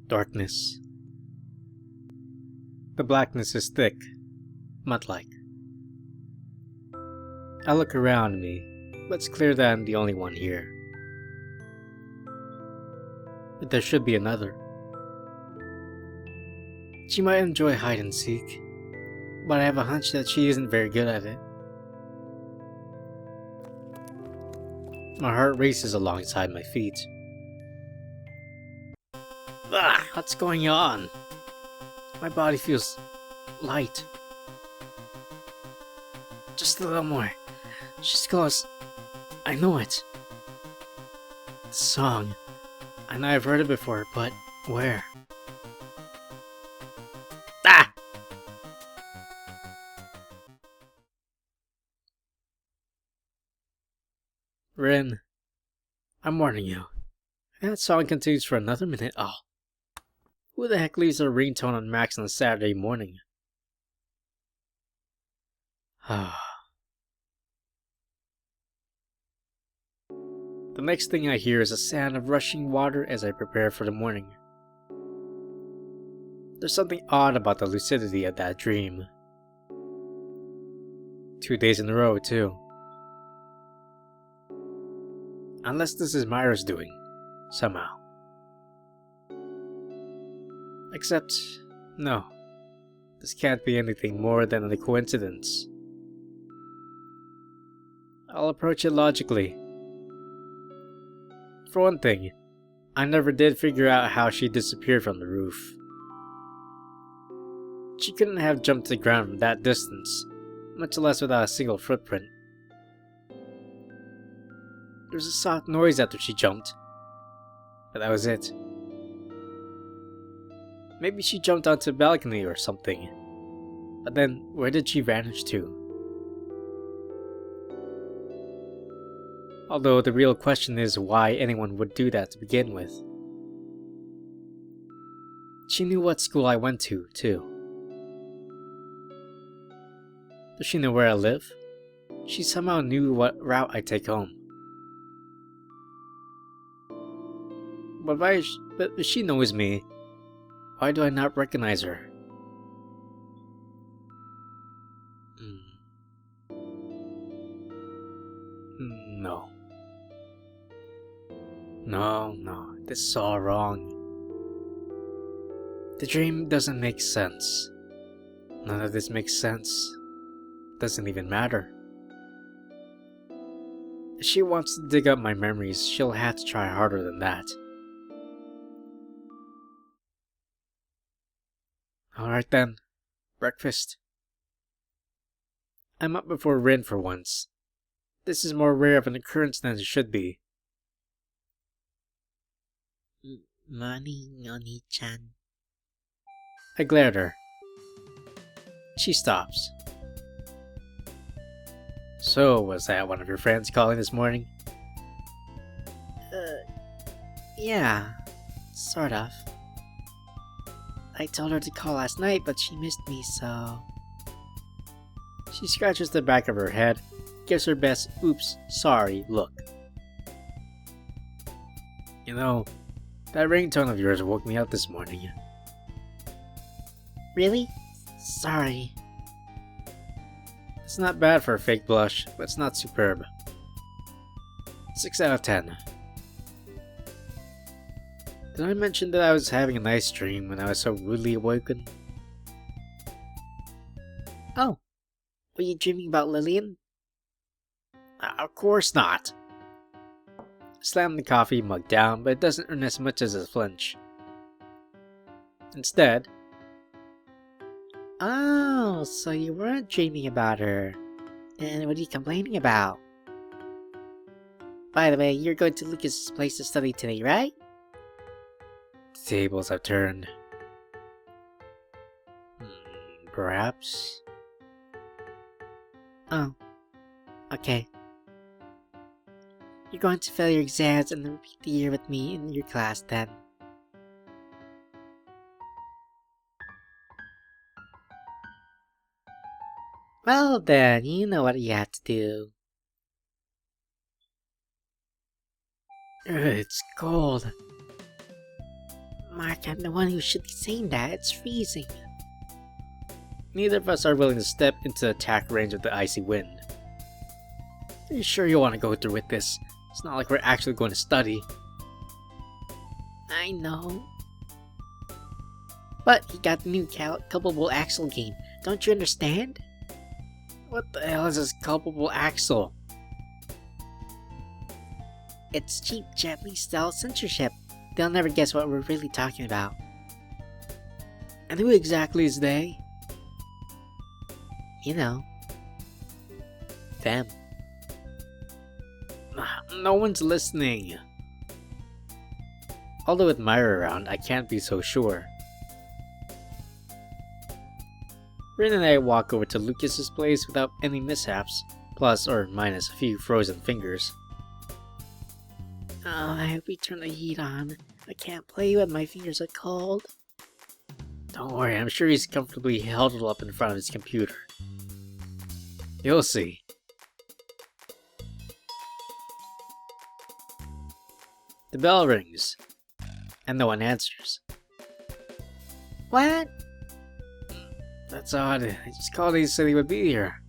Darkness. The blackness is thick, mud-like. I look around me, but it's clear that I'm the only one here. But there should be another. She might enjoy hide and seek, but I have a hunch that she isn't very good at it. My heart races alongside my feet. What's going on? My body feels light. Just a little more. She's close. I know it. The song. I know I've heard it before, but where? Ah! Rin, I'm warning you. If that song continues for another minute, who the heck leaves a ringtone on max on a Saturday morning? The next thing I hear is a sound of rushing water as I prepare for the morning. There's something odd about the lucidity of that dream. 2 days in a row, too. Unless this is Myra's doing, somehow. Except, no. This can't be anything more than a coincidence. I'll approach it logically. For one thing, I never did figure out how she disappeared from the roof. She couldn't have jumped to the ground from that distance, much less without a single footprint. There was a soft noise after she jumped, but that was it. Maybe she jumped onto a balcony or something, but then where did she vanish to? Although the real question is why anyone would do that to begin with. She knew what school I went to, too. Does she know where I live? She somehow knew what route I take home. But if she knows me, why do I not recognize her? No. No, this is all wrong. The dream doesn't make sense. None of this makes sense. Doesn't even matter. If she wants to dig up my memories, she'll have to try harder than that. Alright then, breakfast. I'm up before Rin for once. This is more rare of an occurrence than it should be. Morning, Oni-chan. I glare at her. She stops. So, was that one of your friends calling this morning? Yeah, sort of. I told her to call last night, but she missed me, so... She scratches the back of her head, gives her best oops, sorry look. You know, that ringtone of yours woke me up this morning. Really? Sorry. It's not bad for a fake blush, but it's not superb. 6 out of 10. Did I mention that I was having a nice dream when I was so rudely awoken? Oh, were you dreaming about Lillian? Of course not! I slam the coffee mug down, but it doesn't earn as much as a flinch. Instead... Oh, so you weren't dreaming about her. Then what are you complaining about? By the way, you're going to Lucas's place to study today, right? The tables have turned. Perhaps? Oh, okay. You're going to fail your exams and repeat the year with me in your class then. Well then, you know what you have to do. It's cold. Mark, I'm the one who should be saying that. It's freezing. Neither of us are willing to step into the attack range of the icy wind. Are you sure you want to go through with this? It's not like we're actually going to study. I know. But he got the new culpable axle game. Don't you understand? What the hell is this culpable axle? It's cheap Japanese-style censorship. They'll never guess what we're really talking about. And who exactly is they? You know. Them. No one's listening. Although with Myra around, I can't be so sure. Rin and I walk over to Lucas's place without any mishaps, plus or minus a few frozen fingers. Oh, I hope we turn the heat on. I can't play when my fingers are cold. Don't worry, I'm sure he's comfortably huddled up in front of his computer. You'll see. The bell rings, and no one answers. What? That's odd. I just called he said he would be here.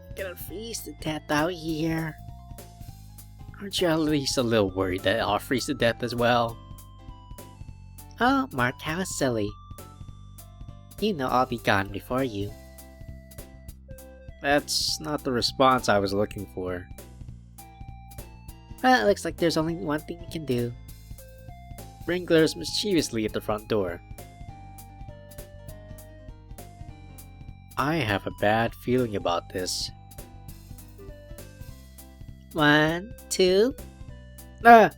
I'm gonna freeze to death out here. Aren't you at least a little worried that I'll freeze to death as well? Oh, Mark, how silly. You know I'll be gone before you. That's not the response I was looking for. Well, it looks like there's only one thing we can do. Rin glares mischievously at the front door. I have a bad feeling about this. 1, 2. Ah!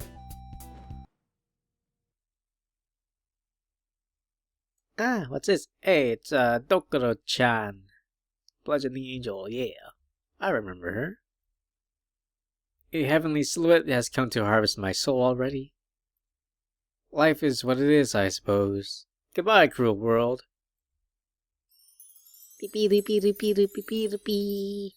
Ah, What's this? Hey, it's Dokuro-chan. Bludgeoning Angel, yeah. I remember her. A heavenly silhouette has come to harvest my soul already. Life is what it is, I suppose. Goodbye, cruel world. Beepy loopy loopy loopy loopy loopy.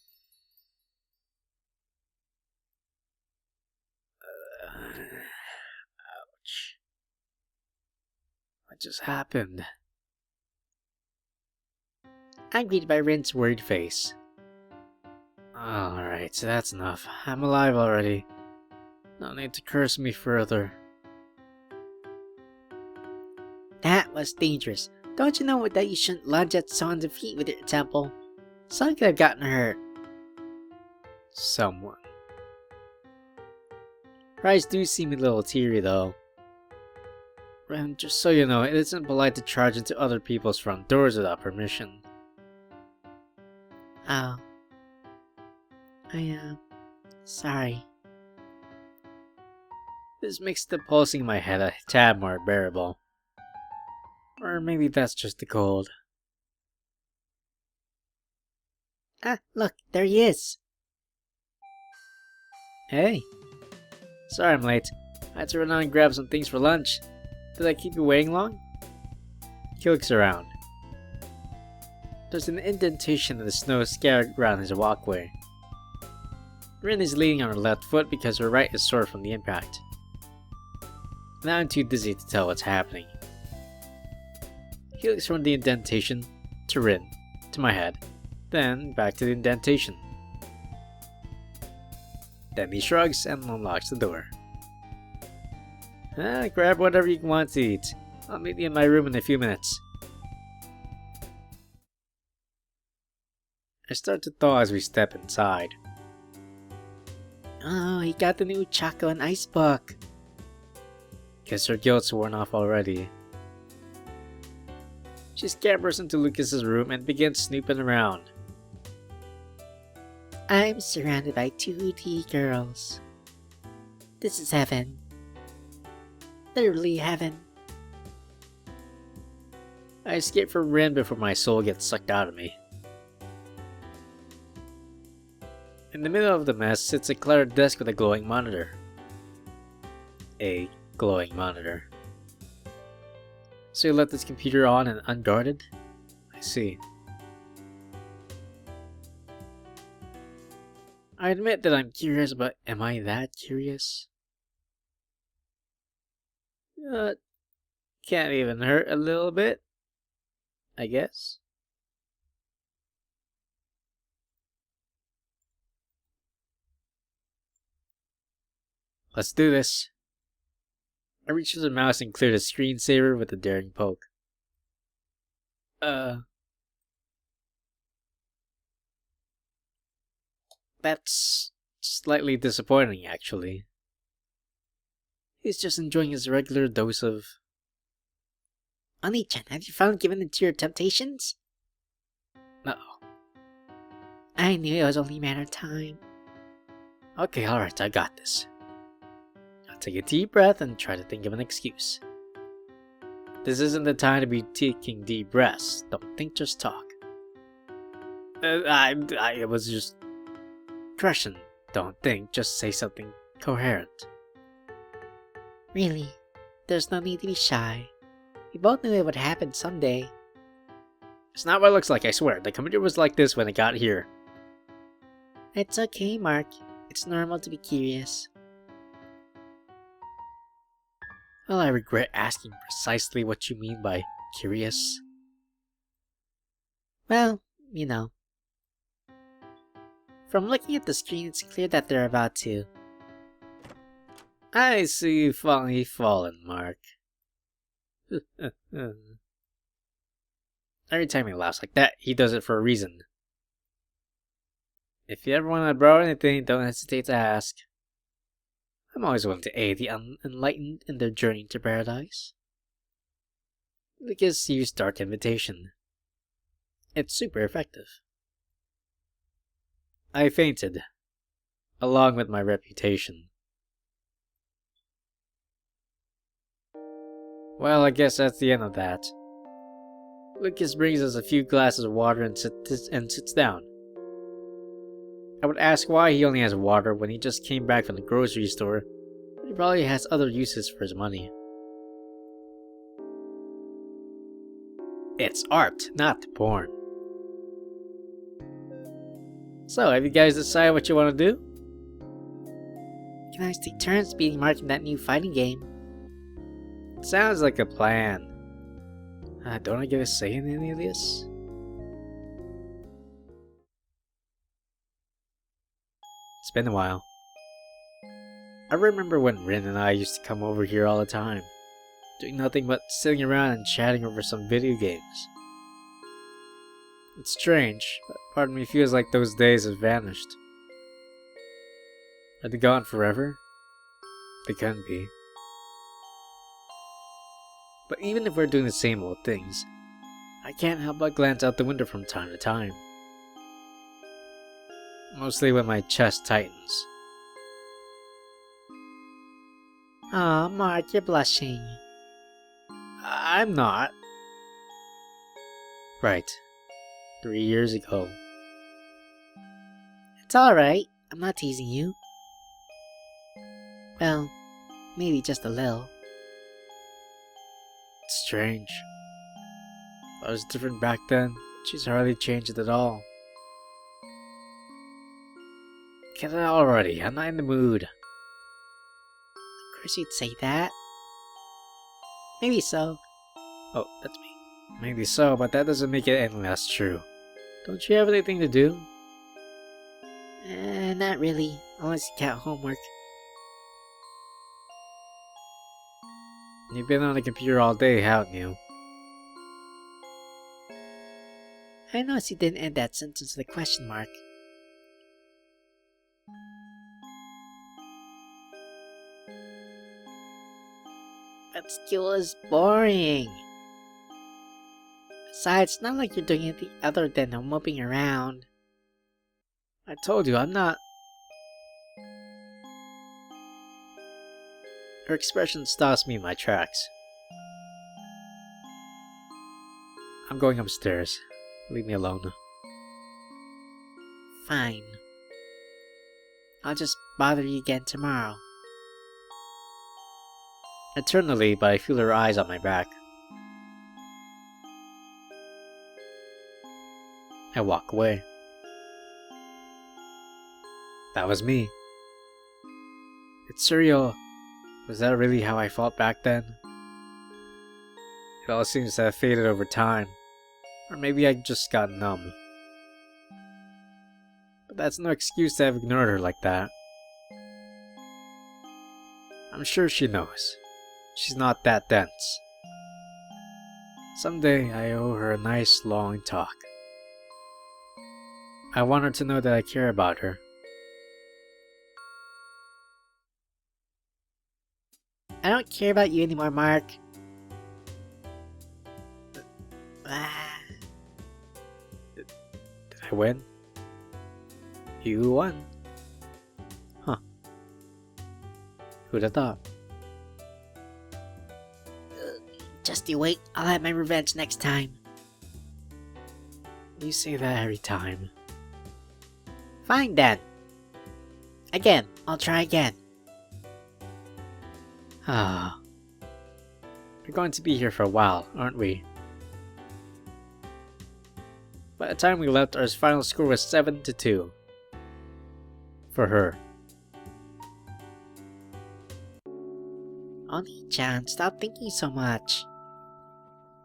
Ouch. What just happened? I'm greeted by Rin's Worried face. Alright, so that's enough. I'm alive already. No need to curse me further. That was dangerous. Don't you know that you shouldn't lunge at someone's feet with your temple? Someone could have gotten hurt. Someone. Reprise do seem a little teary though. And just so you know, it isn't polite to charge into other people's front doors without permission. Oh. Sorry. This makes the pulsing in my head a tad more bearable. Or maybe that's just the cold. Ah, look, there he is. Hey. Sorry I'm late. I had to run out and grab some things for lunch. Did I keep you waiting long? He looks around. There's an indentation in the snow scattered around his walkway. Rin is leaning on her left foot because her right is sore from the impact. Now I'm too dizzy to tell what's happening. He looks from the indentation to Rin, to my head, then back to the indentation. Then he shrugs and unlocks the door. Grab whatever you want to eat. I'll meet you in my room in a few minutes. I start to thaw as we step inside. Oh, he got the new Choco and Ice book. Guess her guilt's worn off already. She scampers into Lucas's room and begins snooping around. I'm surrounded by 2D girls. This is heaven. Literally heaven. I escape from Rin before my soul gets sucked out of me. In the middle of the mess sits a cluttered desk with a glowing monitor. A glowing monitor. So you left this computer on and unguarded? I see. I admit that I'm curious, but am I that curious? Can't even hurt a little bit, I guess. Let's do this. I reached for the mouse and cleared a screensaver with a daring poke. That's slightly disappointing, actually. He's just enjoying his regular dose of... Oni-chan, have you finally given in to your temptations? Uh-oh. I knew it was only a matter of time. Okay, alright, I got this. I'll take a deep breath and try to think of an excuse. This isn't the time to be taking deep breaths. Don't think, just talk. I was just... Crushing. Don't think, just say something coherent. Really, there's no need to be shy. We both knew it would happen someday. It's not what it looks like, I swear. The computer was like this when it got here. It's okay, Mark. It's normal to be curious. Well, I regret asking precisely what you mean by curious. Well, you know. From looking at the screen, it's clear that they're about to. I see you finally fallen, Mark. Every time he laughs like that, he does it for a reason. If you ever want to borrow anything, don't hesitate to ask. I'm always willing to aid the unenlightened in their journey to paradise. Lucas used Dark Invitation. It's super effective. I fainted, along with my reputation. Well, I guess that's the end of that. Lucas brings us a few glasses of water and sits down. I would ask why he only has water when he just came back from the grocery store, but he probably has other uses for his money. It's art, not porn. So, have you guys decided what you want to do? Can I take turns beating Mark in that new fighting game? Sounds like a plan. Don't I get a say in any of this? It's been a while. I remember when Rin and I used to come over here all the time, doing nothing but sitting around and chatting over some video games. It's strange, but part of me feels like those days have vanished. Are they gone forever? They couldn't be. But even if we're doing the same old things, I can't help but glance out the window from time to time. Mostly when my chest tightens. Aw, Mark, you're blushing. I'm not. Right. 3 years ago. It's alright. I'm not teasing you. Well, maybe just a little. It's strange. I was different back then. She's hardly changed at all. Get it already. I'm not in the mood. Of course you'd say that. Maybe so. Oh, that's me. Maybe so, but that doesn't make it any less true. Don't you have anything to do? Not really, unless you count homework. You've been on the computer all day, haven't you? I noticed you didn't end that sentence with a question mark. But school is boring. Besides, it's not like you're doing anything other than moping around. I told you, I'm not. Her expression stops me in my tracks. I'm going upstairs. Leave me alone. Fine. I'll just bother you again tomorrow. I turn to leave, but I feel her eyes on my back. I walk away. That was me. It's surreal. Was that really how I felt back then? It all seems to have faded over time. Or maybe I just got numb. But that's no excuse to have ignored her like that. I'm sure she knows. She's not that dense. Someday I owe her a nice long talk. I want her to know that I care about her. I don't care about you anymore, Mark. Did I win? You won. Huh. Who'd have thought? Just you wait, I'll have my revenge next time. You say that every time. Fine then. Again, I'll try again. Ah. We're going to be here for a while, aren't we? By the time we left, our final score was 7-2. For her. Oni-chan, stop thinking so much.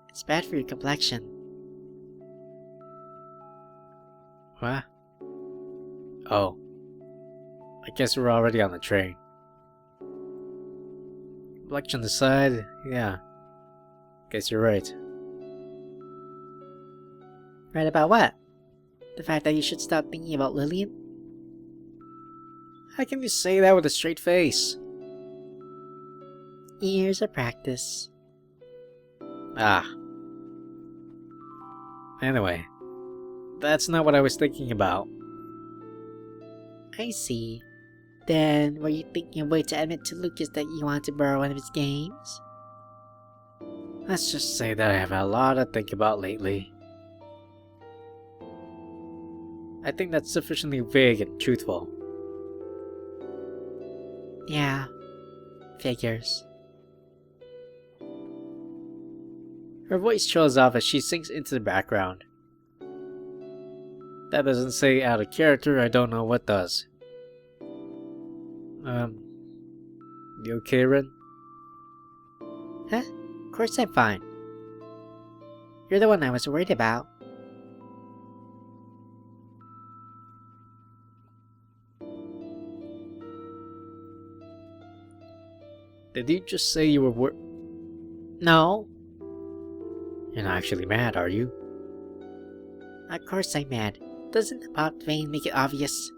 It's bad for your complexion. What? Oh. I guess we're already on the train. Complexion aside, yeah. Guess you're right. Right about what? The fact that you should stop thinking about Lillian? How can you say that with a straight face? Years of practice. Ah. Anyway, that's not what I was thinking about. I see. Then, were you thinking of a way to admit to Lucas that you want to borrow one of his games? Let's just say that I have had a lot to think about lately. I think that's sufficiently vague and truthful. Yeah. Figures. Her voice trails off as she sinks into the background. That doesn't say out of character, I don't know what does. You okay, Rin? Huh? Of course I'm fine. You're the one I was worried about. Did you just say you were No. You're not actually mad, are you? Of course I'm mad. Doesn't the pop vein make it obvious?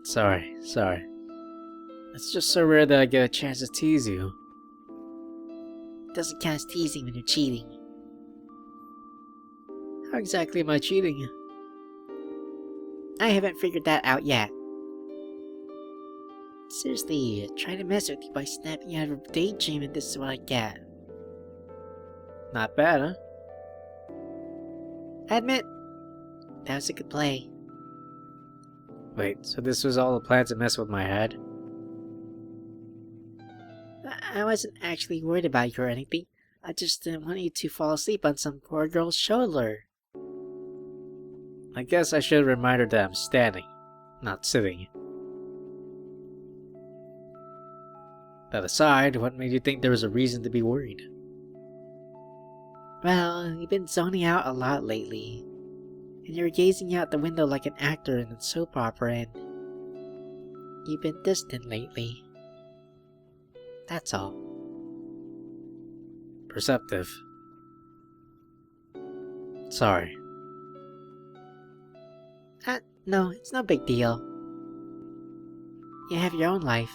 Sorry. It's just so rare that I get a chance to tease you. Doesn't count as teasing when you're cheating. How exactly am I cheating? I haven't figured that out yet. Seriously, trying to mess with you by snapping out of a daydream and this is what I get. Not bad, huh? I admit, that was a good play. Wait, so this was all a plan to mess with my head? I wasn't actually worried about you or anything. I just didn't want you to fall asleep on some poor girl's shoulder. I guess I should remind her that I'm standing, not sitting. That aside, what made you think there was a reason to be worried? Well, you've been zoning out a lot lately. And you're gazing out the window like an actor in a soap opera and you've been distant lately. That's all. Perceptive. Sorry. No, it's no big deal. You have your own life.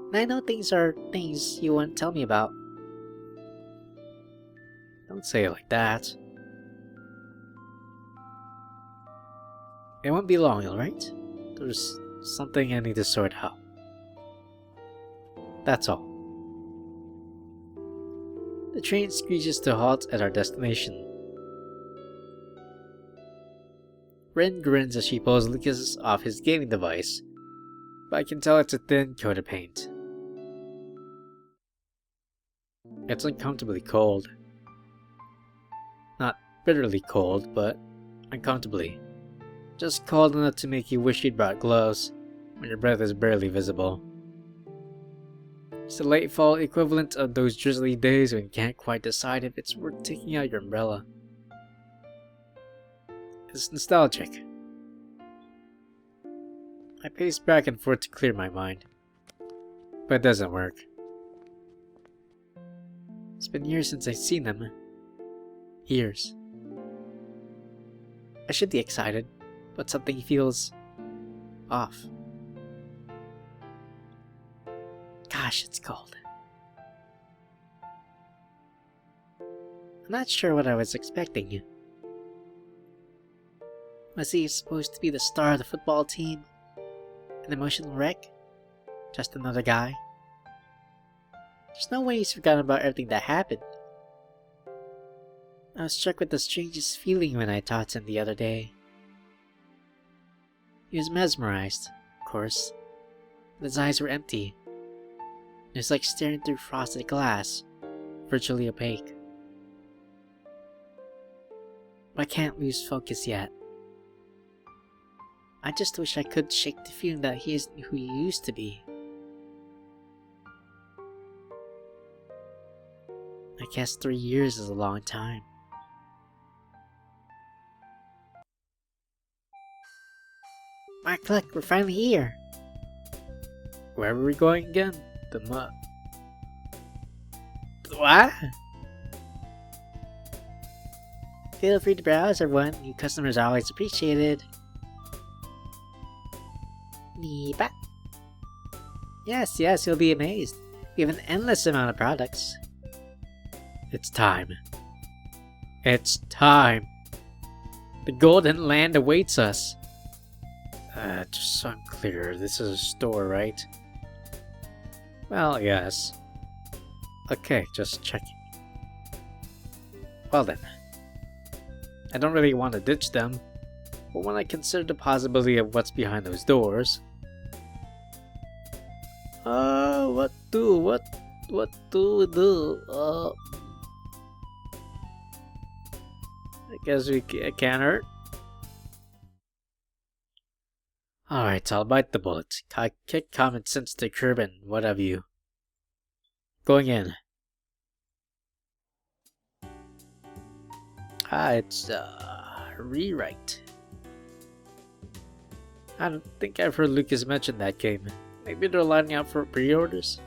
And I know things are things you wouldn't tell me about. Don't say it like that. It won't be long, alright? There's something I need to sort out. That's all. The train screeches to a halt at our destination. Ren grins as she pulls Lucas off his gaming device, but I can tell it's a thin coat of paint. It's uncomfortably cold. Not bitterly cold, but uncomfortably. Just cold enough to make you wish you'd brought gloves when your breath is barely visible. It's the late fall equivalent of those drizzly days when you can't quite decide if it's worth taking out your umbrella. It's nostalgic. I pace back and forth to clear my mind, but it doesn't work. It's been years since I've seen them. Years. I should be excited, but something feels off. Gosh, it's cold. I'm not sure what I was expecting. Was he supposed to be the star of the football team? An emotional wreck? Just another guy? There's no way he's forgotten about everything that happened. I was struck with the strangest feeling when I talked to him the other day. He was mesmerized, of course. But his eyes were empty. It was like staring through frosted glass, virtually opaque. But I can't lose focus yet. I just wish I could shake the feeling that he isn't who he used to be. I guess 3 years is a long time. Mark, look, we're finally here. Where were we going again? What? Feel free to browse, everyone. New customers are always appreciated. Neepa. Yes, you'll be amazed. We have an endless amount of products. It's time. It's time. The Golden Land awaits us. Just so I'm clear, this is a store, right? Well, yes. Okay, just checking. Well then. I don't really want to ditch them, but when I consider the possibility of what's behind those doors... what do we do? I guess it can't hurt. Alright, I'll bite the bullet. Kick common sense to the curb and what have you. Going in. It's rewrite. I don't think I've heard Lucas mention that game. Maybe they're lining up for pre-orders?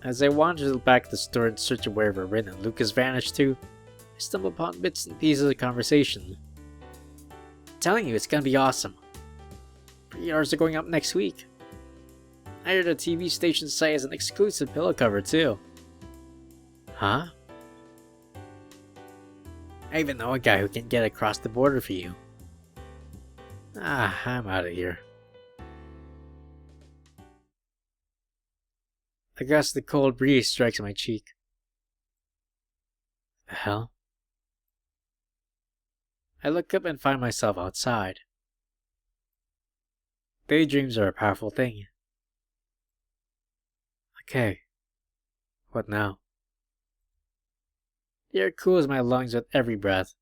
As I wandered back to the store in search of wherever Rin and Lucas vanished to, I stumbled upon bits and pieces of conversation. I'm telling you, it's gonna be awesome. Pre-orders are going up next week. I heard the TV station site has an exclusive pillow cover too. Huh? I even know a guy who can get across the border for you. I'm out of here. A gust of cold breeze strikes my cheek. The hell? I look up and find myself outside. Daydreams are a powerful thing. Okay. What now? The air cools my lungs with every breath,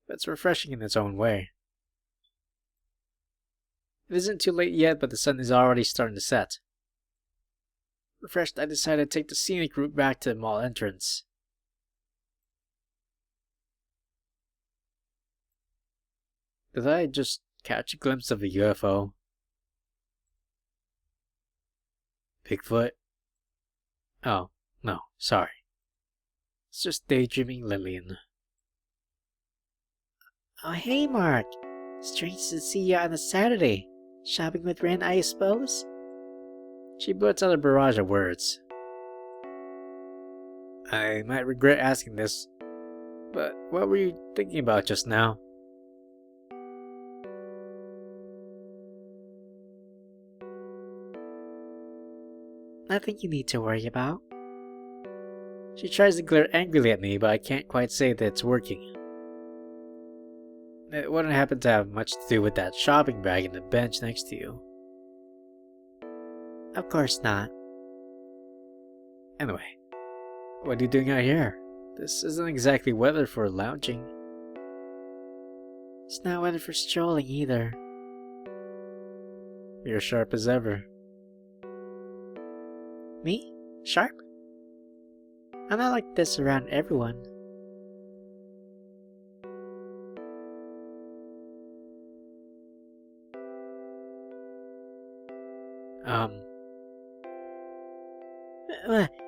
but it's refreshing in its own way. It isn't too late yet, but the sun is already starting to set. Refreshed, I decided to take the scenic route back to the mall entrance. Did I just catch a glimpse of a UFO? Bigfoot? Oh, no, sorry. It's just daydreaming Lillian. Oh, hey, Mark. Strange to see you on a Saturday. Shopping with Ren, I suppose? She blurts out a barrage of words. I might regret asking this, but what were you thinking about just now? Nothing you need to worry about. She tries to glare angrily at me, but I can't quite say that it's working. It wouldn't happen to have much to do with that shopping bag and the bench next to you. Of course not. Anyway, what are you doing out here? This isn't exactly weather for lounging. It's not weather for strolling either. You're sharp as ever. Me? Sharp? I'm not like this around everyone.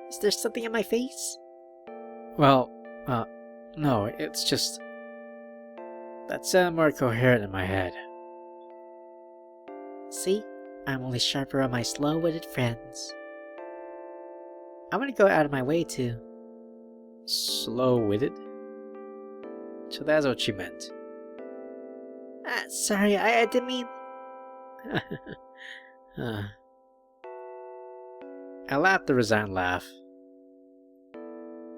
Is there something in my face? Well, no, it's just... that sounded more coherent in my head. See? I'm only sharper on my slow-witted friends. I'm gonna go out of my way to... Slow-witted? So that's what you meant. Sorry, I didn't mean... I laughed a resigned laugh.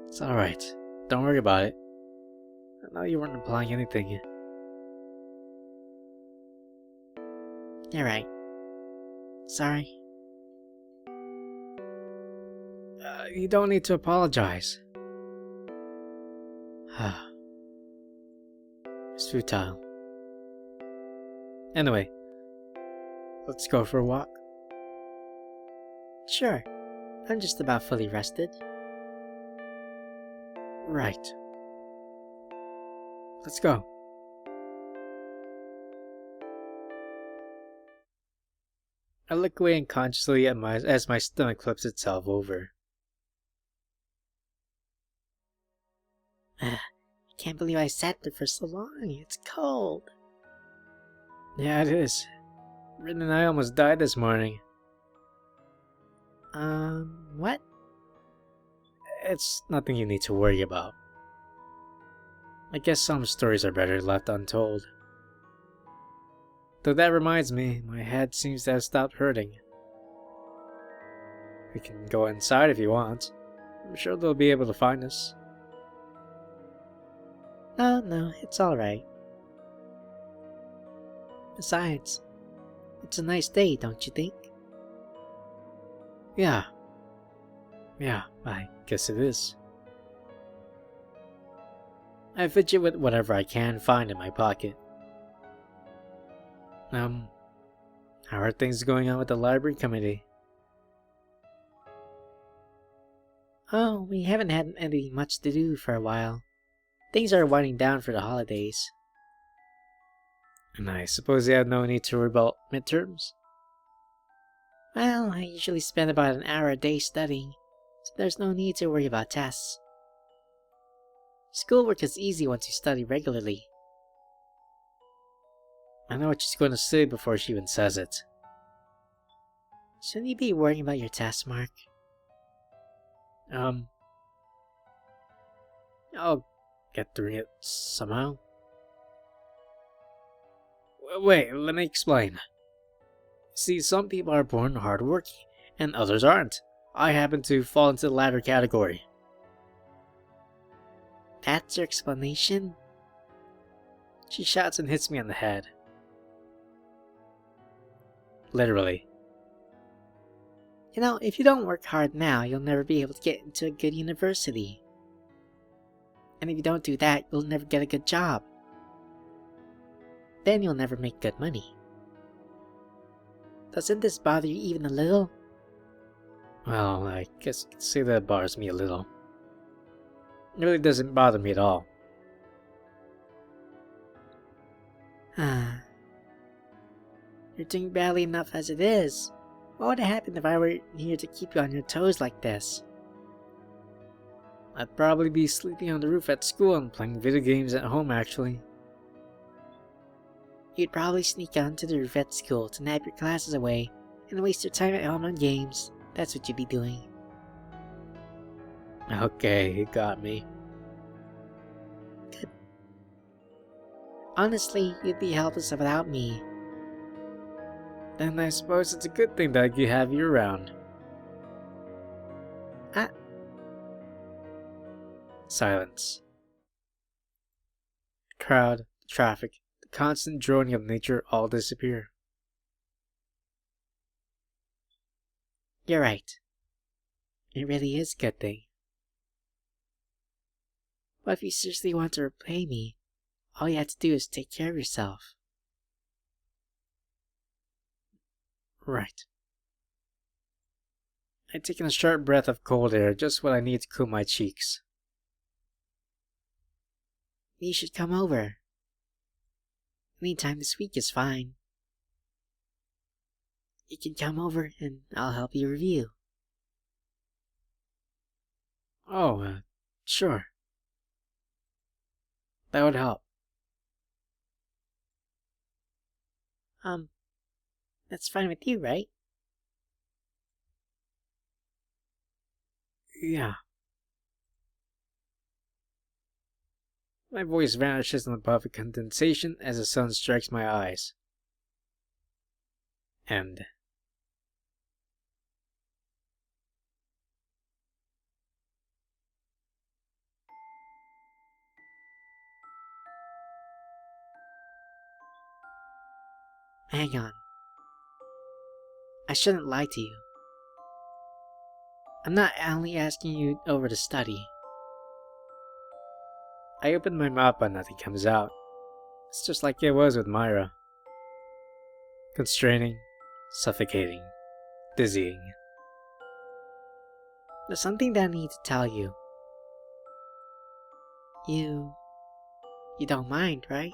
It's alright. Don't worry about it. I know you weren't implying anything. You're right. Sorry. You don't need to apologize. It's futile. Anyway, let's go for a walk. Sure. I'm just about fully rested. Right. Let's go. I look away unconsciously as my stomach flips itself over. Can't believe I sat there for so long. It's cold. Yeah, it is. Rin and I almost died this morning. What? It's nothing you need to worry about. I guess some stories are better left untold. Though that reminds me, my head seems to have stopped hurting. We can go inside if you want. I'm sure they'll be able to find us. No, it's alright. Besides, it's a nice day, don't you think? Yeah, I guess it is. I fidget with whatever I can find in my pocket. How are things going on with the library committee? Oh, we haven't had anything much to do for a while. Things are winding down for the holidays. And I suppose you have no need to worry about midterms? Well, I usually spend about an hour a day studying, so there's no need to worry about tests. Schoolwork is easy once you study regularly. I know what she's going to say before she even says it. Shouldn't you be worrying about your tests, Mark? I'll get through it somehow. Wait, let me explain. See, some people are born hardworking, and others aren't. I happen to fall into the latter category. That's your explanation? She shouts and hits me on the head. Literally. You know, if you don't work hard now, you'll never be able to get into a good university. And if you don't do that, you'll never get a good job. Then you'll never make good money. Doesn't this bother you even a little? Well, I guess you could say that bothers me a little. It really doesn't bother me at all. You're doing badly enough as it is. What would have happened if I were here to keep you on your toes like this? I'd probably be sleeping on the roof at school and playing video games at home, actually. You'd probably sneak onto the roof at school to nap your classes away and waste your time at home on games. That's what you'd be doing. Okay, you got me. Good. Honestly, you'd be helpless without me. Then I suppose it's a good thing that you have you around. Silence. The crowd, the traffic, the constant droning of nature all disappear. You're right. It really is a good thing. But if you seriously want to repay me, all you have to do is take care of yourself. Right. I take in a sharp breath of cold air, just what I need to cool my cheeks. You should come over. Anytime this week is fine. You can come over and I'll help you review. Oh, sure. That would help. That's fine with you, right? Yeah. My voice vanishes in the puff of condensation as the sun strikes my eyes. End. Hang on. I shouldn't lie to you. I'm not only asking you over to study. I open my mouth but nothing comes out. It's just like it was with Myra. Constraining, suffocating, dizzying. There's something that I need to tell you. You don't mind, right?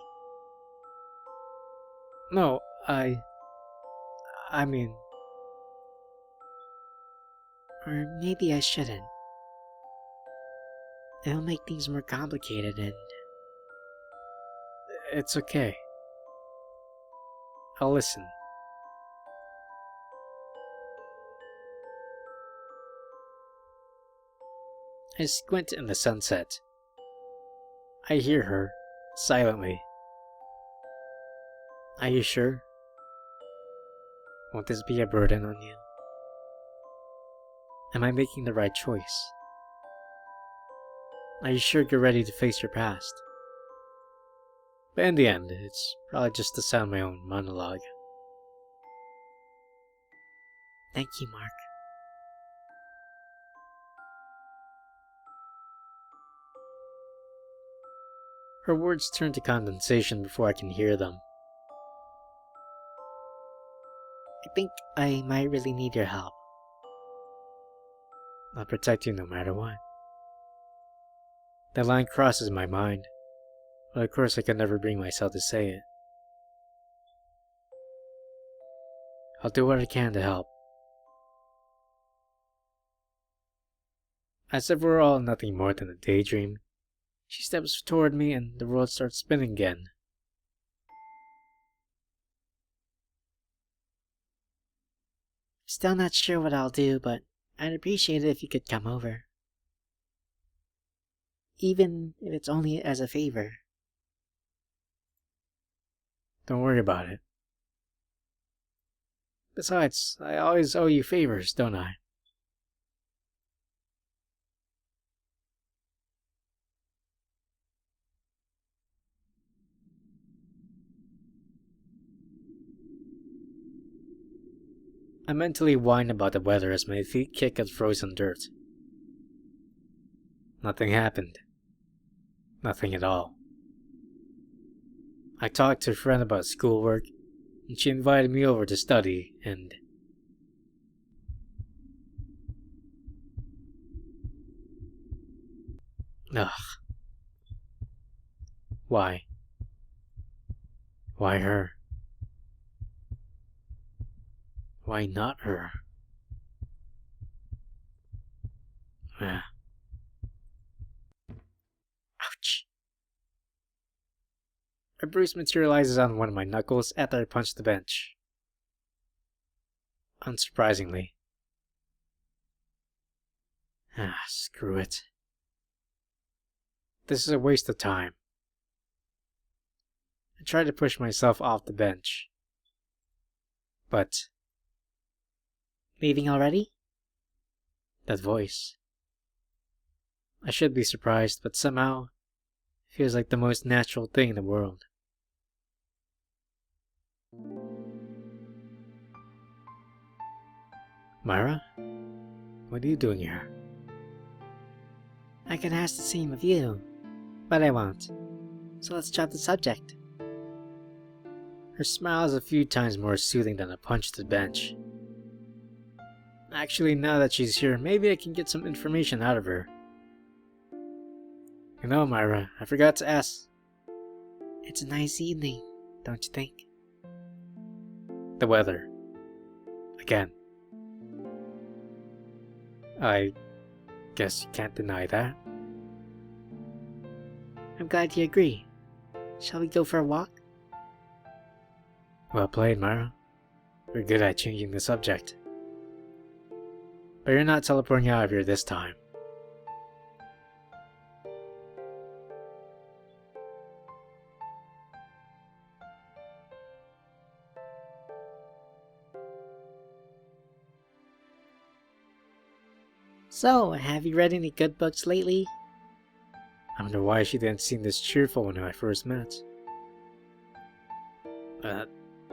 No, I mean, Or maybe I shouldn't. It'll make things more complicated and... it's okay. I'll listen. I squint in the sunset. I hear her, silently. Are you sure? Won't this be a burden on you? Am I making the right choice? Are you sure you're ready to face your past? But in the end, it's probably just to sound my own monologue. Thank you, Mark. Her words turn to condensation before I can hear them. I think I might really need your help. I'll protect you no matter what. That line crosses my mind, but of course I can never bring myself to say it. I'll do what I can to help. As if we're all nothing more than a daydream, she steps toward me and the world starts spinning again. Still not sure what I'll do, but I'd appreciate it if you could come over. Even if it's only as a favor. Don't worry about it. Besides, I always owe you favors, don't I? I mentally whine about the weather as my feet kick at frozen dirt. Nothing happened. Nothing at all. I talked to a friend about schoolwork, and she invited me over to study, and... ugh. Why? Why her? Why not her? Ouch. A bruise materializes on one of my knuckles after I punch the bench. Unsurprisingly. Screw it. This is a waste of time. I try to push myself off the bench. But Leaving already? that voice. I should be surprised, but somehow it feels like the most natural thing in the world. Myra? What are you doing here? I could ask the same of you, but I won't. So let's drop the subject. Her smile is a few times more soothing than a punch to the bench. Actually, now that she's here, maybe I can get some information out of her. You know, Myra, I forgot to ask. It's a nice evening, don't you think? The weather. Again. I guess you can't deny that. I'm glad you agree. Shall we go for a walk? Well played, Myra. You're good at changing the subject. But you're not teleporting out of here this time. So, have you read any good books lately? I wonder why she didn't seem this cheerful when I first met.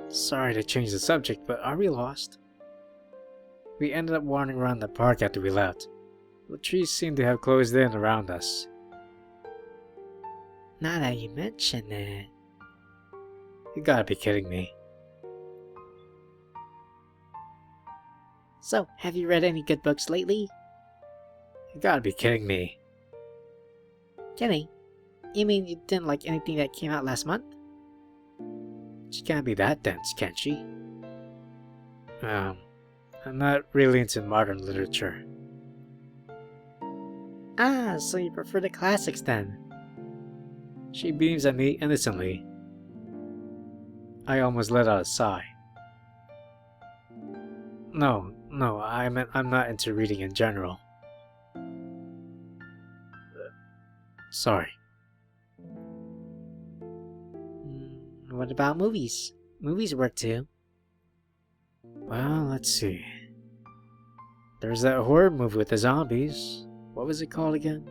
Sorry to change the subject, but are we lost? We ended up wandering around the park after we left. The trees seem to have closed in around us. Now that you mention it... You gotta be kidding me. So, have you read any good books lately? You gotta be kidding me. Kidding? You mean you didn't like anything that came out last month? She can't be that dense, can she? I'm not really into modern literature. Ah, so you prefer the classics then? She beams at me innocently. I almost let out a sigh. No, I meant I'm not into reading in general. Sorry. What about movies? Movies work too. Well, let's see. There's that horror movie with the zombies. What was it called again?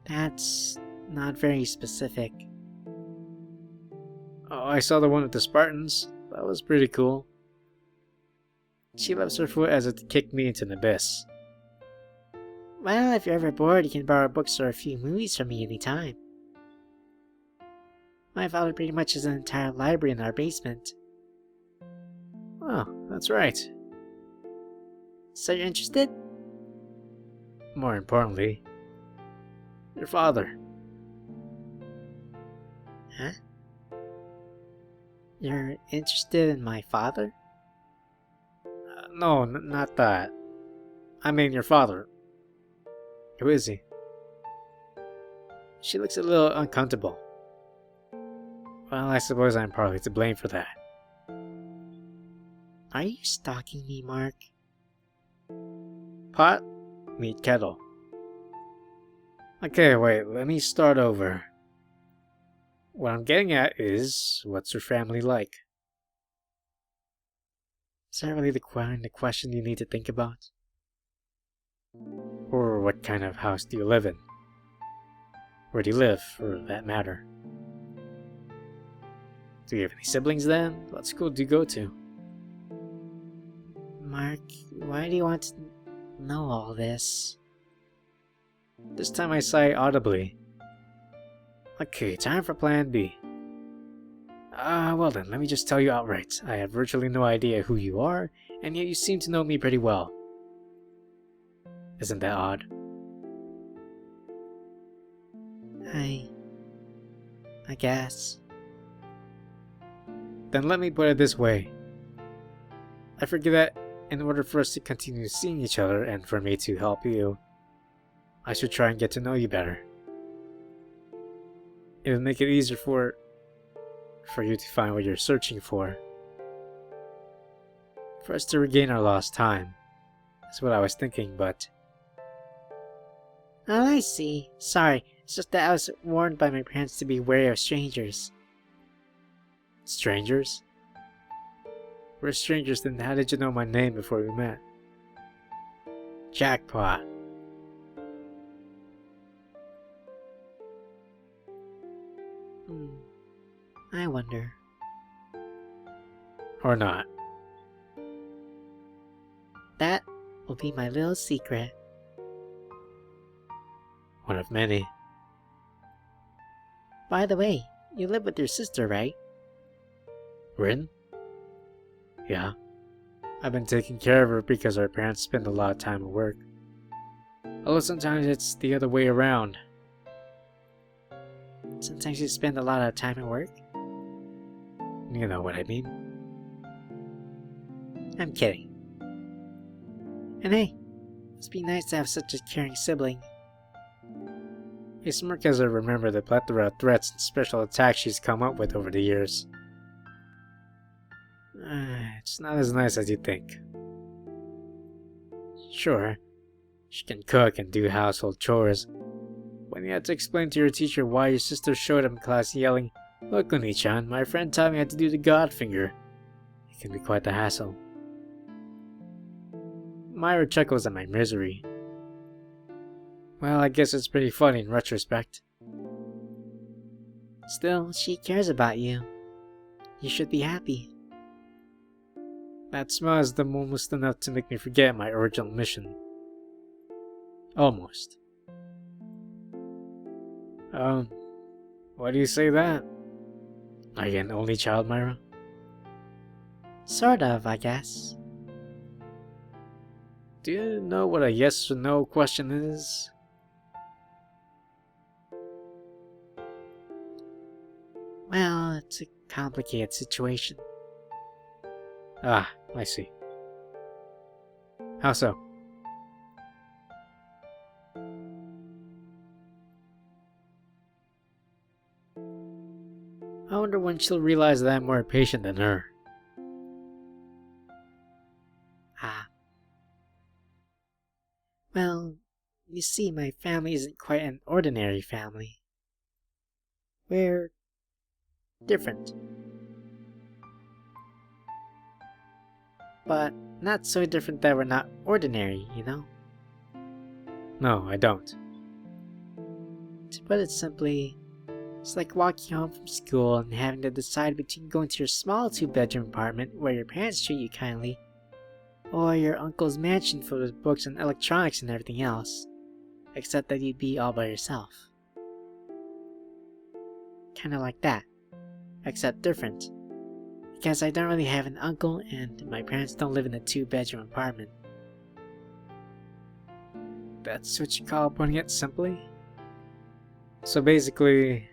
That's not very specific. Oh, I saw the one with the Spartans. That was pretty cool. She lifts her foot as it kicked me into an abyss. Well, if you're ever bored, you can borrow books or a few movies from me anytime. My father pretty much has an entire library in our basement. Oh, that's right. So you're interested? More importantly, your father. Huh? You're interested in my father? No, not that. I mean your father. Who is he? She looks a little uncomfortable. Well, I suppose I'm partly to blame for that. Are you stalking me, Mark? Pot, meet kettle. Okay, wait, let me start over. What I'm getting at is, what's your family like? Is that really the kind of question you need to think about? Or what kind of house do you live in? Where do you live, for that matter? Do you have any siblings then? What school do you go to? Mark, why do you want to know all this? This time I sigh audibly. Okay, time for plan B. Well then, let me just tell you outright. I have virtually no idea who you are, and yet you seem to know me pretty well. Isn't that odd? I guess. Then let me put it this way. I figure that in order for us to continue seeing each other and for me to help you, I should try and get to know you better. It would make it easier for you to find what you're searching for. For us to regain our lost time. That's what I was thinking, but... Oh, I see. Sorry, it's just that I was warned by my parents to be wary of strangers. Strangers? We're strangers, then how did you know my name before we met? Jackpot. I wonder. Or not. That will be my little secret. One of many. By the way, you live with your sister, right? Rin? Yeah. I've been taking care of her because our parents spend a lot of time at work. Although sometimes it's the other way around. Sometimes you spend a lot of time at work? You know what I mean. I'm kidding. And hey, must be nice to have such a caring sibling. I smirk as I remember the plethora of threats and special attacks she's come up with over the years. It's not as nice as you think. Sure, she can cook and do household chores. When you had to explain to your teacher why your sister showed up in class yelling, "Look, Oni-chan, my friend taught me how to do the God finger," it can be quite the hassle. Myra chuckles at my misery. Well, I guess it's pretty funny in retrospect. Still, she cares about you. You should be happy. That smile is almost enough to make me forget my original mission. Almost. Why do you say that? Are you an only child, Myra? Sort of, I guess. Do you know what a yes or no question is? Well, it's a complicated situation. Ah, I see. How so? I wonder when she'll realize that I'm more patient than her. Well, you see, my family isn't quite an ordinary family. We're different. But not so different that we're not ordinary, you know? No, I don't. To put it simply, it's like walking home from school and having to decide between going to your small 2-bedroom apartment where your parents treat you kindly, or your uncle's mansion filled with books and electronics and everything else, except that you'd be all by yourself. Kinda like that, except different. Because I don't really have an uncle and my parents don't live in a 2-bedroom apartment. That's what you call putting it simply? So basically,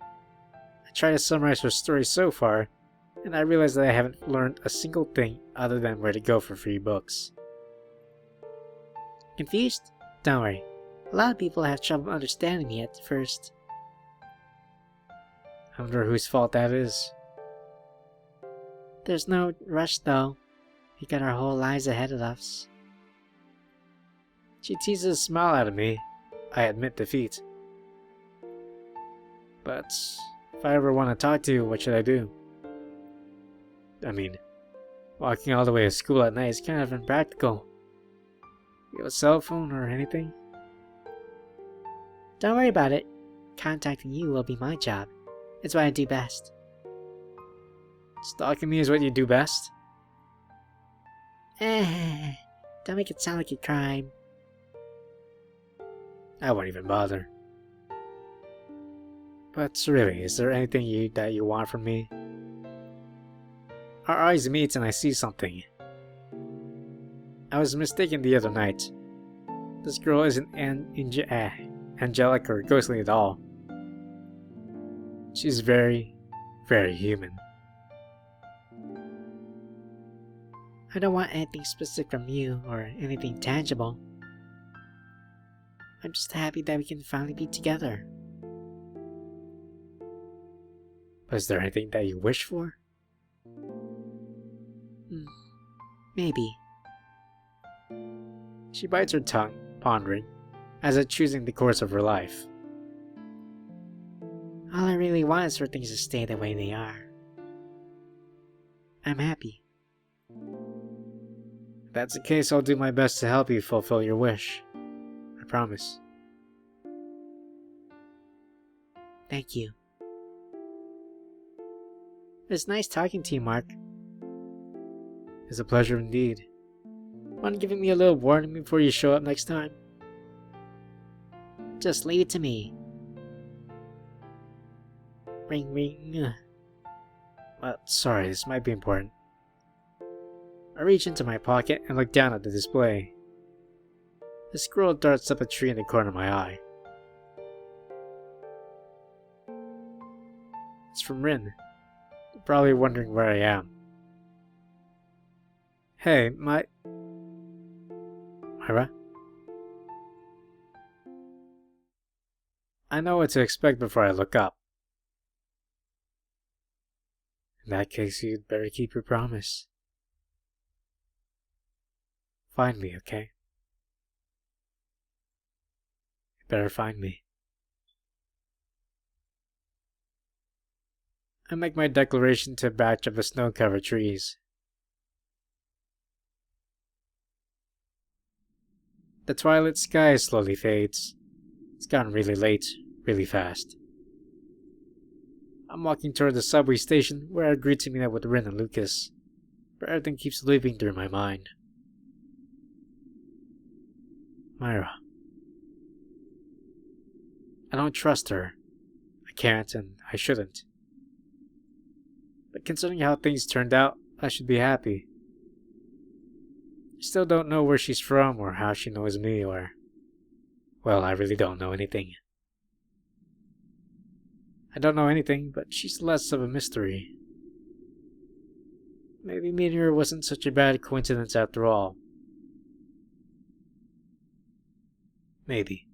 I try to summarize her story so far, and I realize that I haven't learned a single thing other than where to go for free books. Confused? Don't worry. A lot of people have trouble understanding me at first. I wonder whose fault that is. There's no rush though. We got our whole lives ahead of us. She teases a smile out of me. I admit defeat. But if I ever want to talk to you, what should I do? I mean, walking all the way to school at night is kind of impractical. You have a cell phone or anything? Don't worry about it. Contacting you will be my job. It's what I do best. Stalking me is what you do best? Don't make it sound like a crime. I won't even bother. But really, is there anything that you want from me? Our eyes meet and I see something. I was mistaken the other night. This girl isn't angelic or ghostly at all. She's very, very human. I don't want anything specific from you or anything tangible. I'm just happy that we can finally be together. Was there anything that you wish for? Maybe. She bites her tongue, pondering, as if choosing the course of her life. All I really want is for things to stay the way they are. I'm happy. If that's the case, I'll do my best to help you fulfill your wish. I promise. Thank you. It's nice talking to you, Mark. It's a pleasure indeed. Mind giving me a little warning before you show up next time? Just leave it to me. Ring ring. Well, sorry, this might be important. I reach into my pocket and look down at the display. The squirrel darts up a tree in the corner of my eye. It's from Rin. You're probably wondering where I am. Hey, Myra? I know what to expect before I look up. In that case, you'd better keep your promise. Find me, okay? You better find me. I make my declaration to a batch of snow-covered trees. The twilight sky slowly fades. It's gotten really late, really fast. I'm walking toward the subway station where I agreed to meet up with Rin and Lucas, but everything keeps looping through my mind. Myra. I don't trust her. I can't and I shouldn't. But considering how things turned out, I should be happy. I still don't know where she's from or how she knows me or... Well, I really don't know anything. I don't know anything, but she's less of a mystery. Maybe meeting her wasn't such a bad coincidence after all. Maybe.